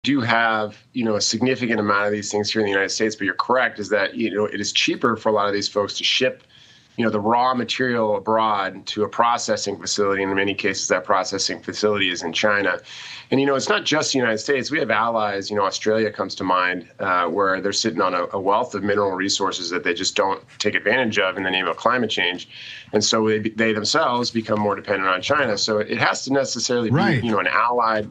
do have, a significant amount of these things here in the United States, but you're correct, is that, it is cheaper for a lot of these folks to ship, the raw material abroad to a processing facility. And in many cases, that processing facility is in China. And, it's not just the United States. We have allies, Australia comes to mind, where they're sitting on a wealth of mineral resources that they just don't take advantage of in the name of climate change. And so they themselves become more dependent on China. So it has to necessarily be, Right. An ally,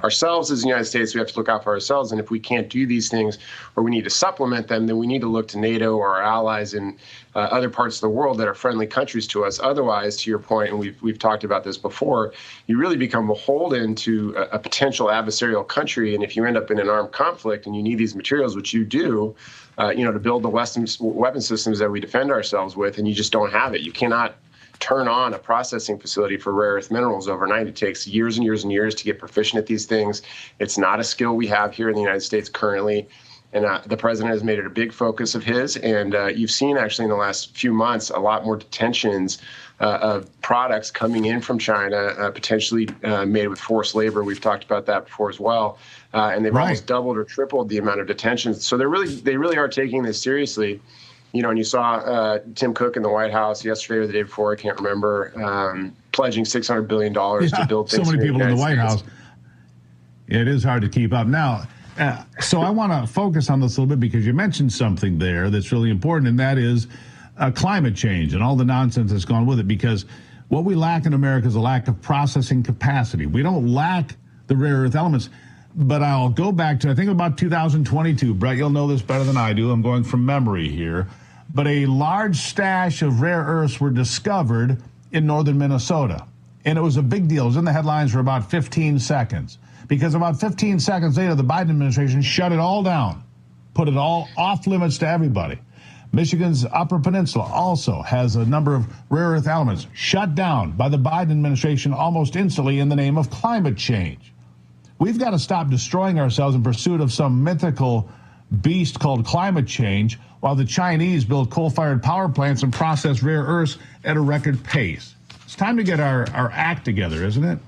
ourselves as the United States, we have to look out for ourselves. And if we can't do these things, or we need to supplement them, then we need to look to NATO or our allies in other parts of the world that are friendly countries to us. Otherwise, to your point, and we've talked about this before, you really become beholden to a potential adversarial country. And if you end up in an armed conflict and you need these materials, which you do, to build the weapon systems that we defend ourselves with, and you just don't have it. You cannot turn on a processing facility for rare earth minerals overnight. It takes years and years and years to get proficient at these things. It's not a skill we have here in the United States currently. And the president has made it a big focus of his. And you've seen actually in the last few months a lot more detentions of products coming in from China, potentially made with forced labor. We've talked about that before as well. And they've almost doubled or tripled the amount of detentions. So they really are taking this seriously. And you saw Tim Cook in the White House yesterday or the day before, I can't remember, pledging $600 billion to build things. So many people in the White House. States. It is hard to keep up. Now, so I want to focus on this a little bit because you mentioned something there that's really important, and that is climate change and all the nonsense that's gone with it. Because what we lack in America is a lack of processing capacity. We don't lack the rare earth elements. But I'll go back to, I think about 2022. Brett, you'll know this better than I do. I'm going from memory here. But a large stash of rare earths were discovered in northern Minnesota. And it was a big deal. It was in the headlines for about 15 seconds. Because about 15 seconds later, the Biden administration shut it all down, put it all off limits to everybody. Michigan's Upper Peninsula also has a number of rare earth elements shut down by the Biden administration almost instantly in the name of climate change. We've got to stop destroying ourselves in pursuit of some mythical beast called climate change while the Chinese build coal-fired power plants and process rare earths at a record pace. It's time to get our act together, isn't it?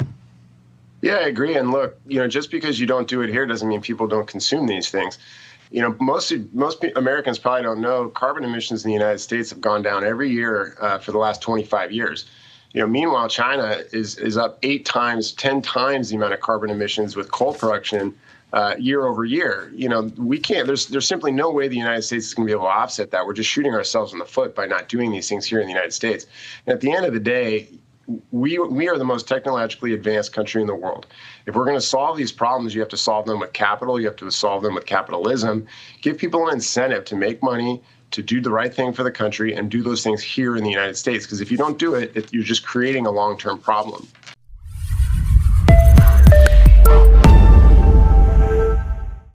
Yeah, I agree. And look, just because you don't do it here doesn't mean people don't consume these things. Most Americans probably don't know carbon emissions in the United States have gone down every year for the last 25 years. Meanwhile, China is up 8 times, 10 times the amount of carbon emissions with coal production year over year. We can't. There's simply no way the United States is going to be able to offset that. We're just shooting ourselves in the foot by not doing these things here in the United States. And at the end of the day, we are the most technologically advanced country in the world. If we're going to solve these problems, you have to solve them with capital. You have to solve them with capitalism. Give people an incentive to make money, to do the right thing for the country, and do those things here in the United States. Because if you don't do it, you're just creating a long-term problem.